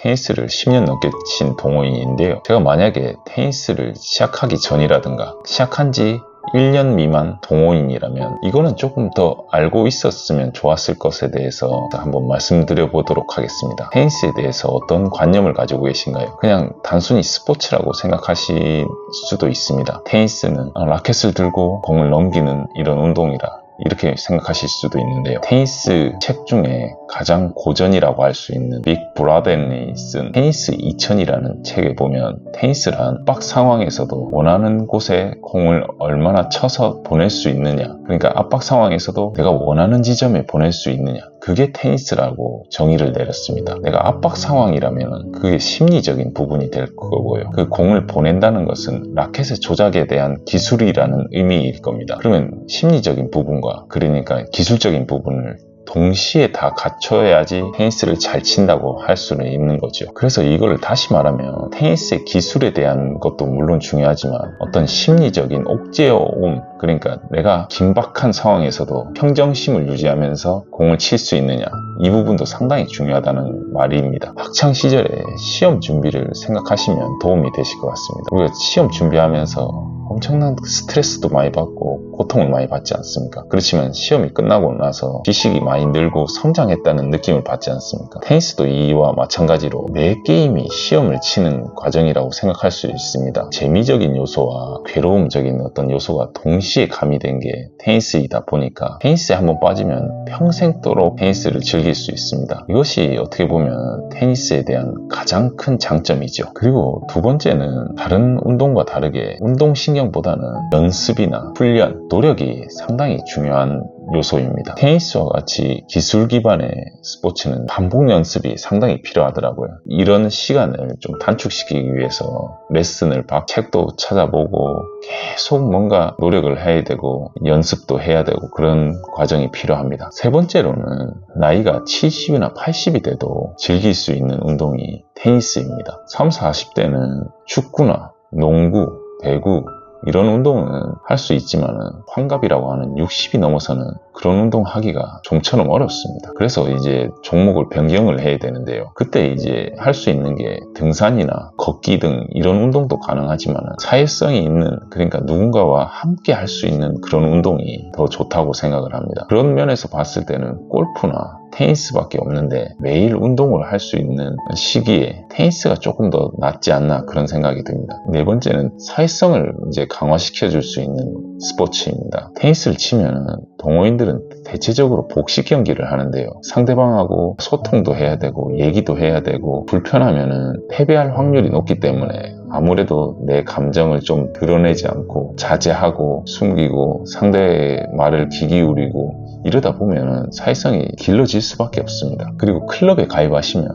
테니스를 10년 넘게 친 동호인인데요. 제가 만약에 테니스를 시작하기 전이라든가 시작한 지 1년 미만 동호인이라면 이거는 조금 더 알고 있었으면 좋았을 것에 대해서 한번 말씀드려 보도록 하겠습니다. 테니스에 대해서 어떤 관념을 가지고 계신가요? 그냥 단순히 스포츠라고 생각하실 수도 있습니다. 테니스는 라켓을 들고 공을 넘기는 이런 운동이라 이렇게 생각하실 수도 있는데요. 테니스 책 중에 가장 고전이라고 할 수 있는 빅 브라덴이 쓴 테니스 2000이라는 책에 보면 테니스란 압박 상황에서도 원하는 곳에 공을 얼마나 쳐서 보낼 수 있느냐, 그러니까 압박 상황에서도 내가 원하는 지점에 보낼 수 있느냐, 그게 테니스라고 정의를 내렸습니다. 내가 압박 상황이라면 그게 심리적인 부분이 될 거고요. 그 공을 보낸다는 것은 라켓의 조작에 대한 기술이라는 의미일 겁니다. 그러면 심리적인 부분과 그러니까 기술적인 부분을 동시에 다 갖춰야지 테니스를 잘 친다고 할 수는 있는 거죠. 그래서 이걸 다시 말하면 테니스의 기술에 대한 것도 물론 중요하지만 어떤 심리적인 옥죄어옴, 그러니까 내가 긴박한 상황에서도 평정심을 유지하면서 공을 칠 수 있느냐, 이 부분도 상당히 중요하다는 말입니다. 학창 시절에 시험 준비를 생각하시면 도움이 되실 것 같습니다. 우리가 시험 준비하면서 엄청난 스트레스도 많이 받고 고통을 많이 받지 않습니까? 그렇지만 시험이 끝나고 나서 지식이 많이 늘고 성장했다는 느낌을 받지 않습니까? 테니스도 이와 마찬가지로 매 게임이 시험을 치는 과정이라고 생각할 수 있습니다. 재미적인 요소와 괴로움적인 어떤 요소가 동시에 가미된 게 테니스이다 보니까 테니스에 한번 빠지면 평생도록 테니스를 즐길 수 있습니다. 이것이 어떻게 보면 테니스에 대한 가장 큰 장점이죠. 그리고 두 번째는 다른 운동과 다르게 운동신경보다는 연습이나 훈련, 노력이 상당히 중요한 요소입니다. 테니스와 같이 기술 기반의 스포츠는 반복 연습이 상당히 필요하더라고요. 이런 시간을 좀 단축시키기 위해서 레슨을 책도 찾아보고 계속 뭔가 노력을 해야 되고 연습도 해야 되고 그런 과정이 필요합니다. 세 번째로는 나이가 70이나 80이 돼도 즐길 수 있는 운동이 테니스입니다. 30, 40대는 축구나 농구, 배구 이런 운동은 할 수 있지만은 환갑이라고 하는 60이 넘어서는 그런 운동 하기가 좀처럼 어렵습니다. 그래서 이제 종목을 변경을 해야 되는데요. 그때 이제 할 수 있는 게 등산이나 걷기 등 이런 운동도 가능하지만 사회성이 있는, 그러니까 누군가와 함께 할 수 있는 그런 운동이 더 좋다고 생각을 합니다. 그런 면에서 봤을 때는 골프나 테니스밖에 없는데 매일 운동을 할 수 있는 시기에 테니스가 조금 더 낫지 않나 그런 생각이 듭니다. 네 번째는 사회성을 이제 강화시켜 줄 수 있는 스포츠입니다. 테니스를 치면 동호인들은 대체적으로 복식 경기를 하는데요. 상대방하고 소통도 해야 되고 얘기도 해야 되고 불편하면은 패배할 확률이 높기 때문에 아무래도 내 감정을 좀 드러내지 않고 자제하고 숨기고 상대의 말을 귀 기울이고 이러다 보면 사회성이 길러질 수밖에 없습니다. 그리고 클럽에 가입하시면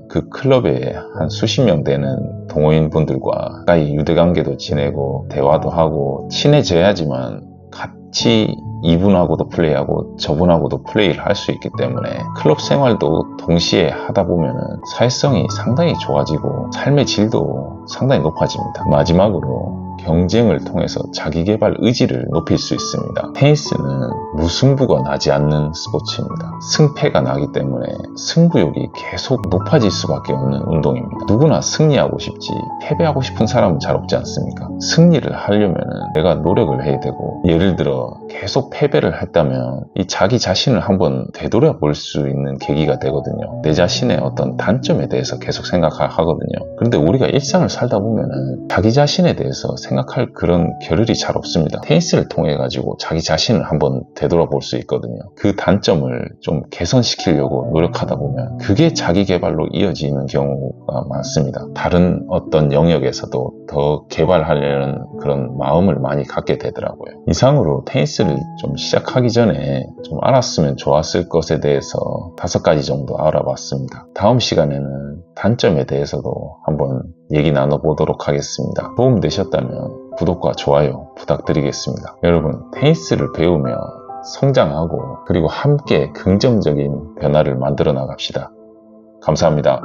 그 클럽에 한 수십 명 되는 동호인분들과 가까이 유대관계도 지내고 대화도 하고 친해져야지만 같이 이분하고도 플레이하고 저분하고도 플레이를 할 수 있기 때문에 클럽 생활도 동시에 하다 보면 사회성이 상당히 좋아지고 삶의 질도 상당히 높아집니다. 마지막으로 경쟁을 통해서 자기개발 의지를 높일 수 있습니다. 테니스는 무승부가 나지 않는 스포츠입니다. 승패가 나기 때문에 승부욕이 계속 높아질 수밖에 없는 운동입니다. 누구나 승리하고 싶지 패배하고 싶은 사람은 잘 없지 않습니까? 승리를 하려면 내가 노력을 해야 되고, 예를 들어 계속 패배를 했다면 이 자기 자신을 한번 되돌아볼 수 있는 계기가 되거든요. 내 자신의 어떤 단점에 대해서 계속 생각하거든요. 그런데 우리가 일상을 살다 보면은 자기 자신에 대해서 생각할 그런 겨를이 잘 없습니다. 테니스를 통해 가지고 자기 자신을 한번 되돌아볼 수 있거든요. 그 단점을 좀 개선시키려고 노력하다 보면 그게 자기 개발로 이어지는 경우가 많습니다. 다른 어떤 영역에서도 더 개발하려는 그런 마음을 많이 갖게 되더라고요. 이상으로 테니스를 좀 시작하기 전에 좀 알았으면 좋았을 것에 대해서 5가지 정도 알아봤습니다. 다음 시간에는 단점에 대해서도 한번 얘기 나눠보도록 하겠습니다. 도움되셨다면 구독과 좋아요 부탁드리겠습니다. 여러분, 테니스를 배우며 성장하고 그리고 함께 긍정적인 변화를 만들어 나갑시다. 감사합니다.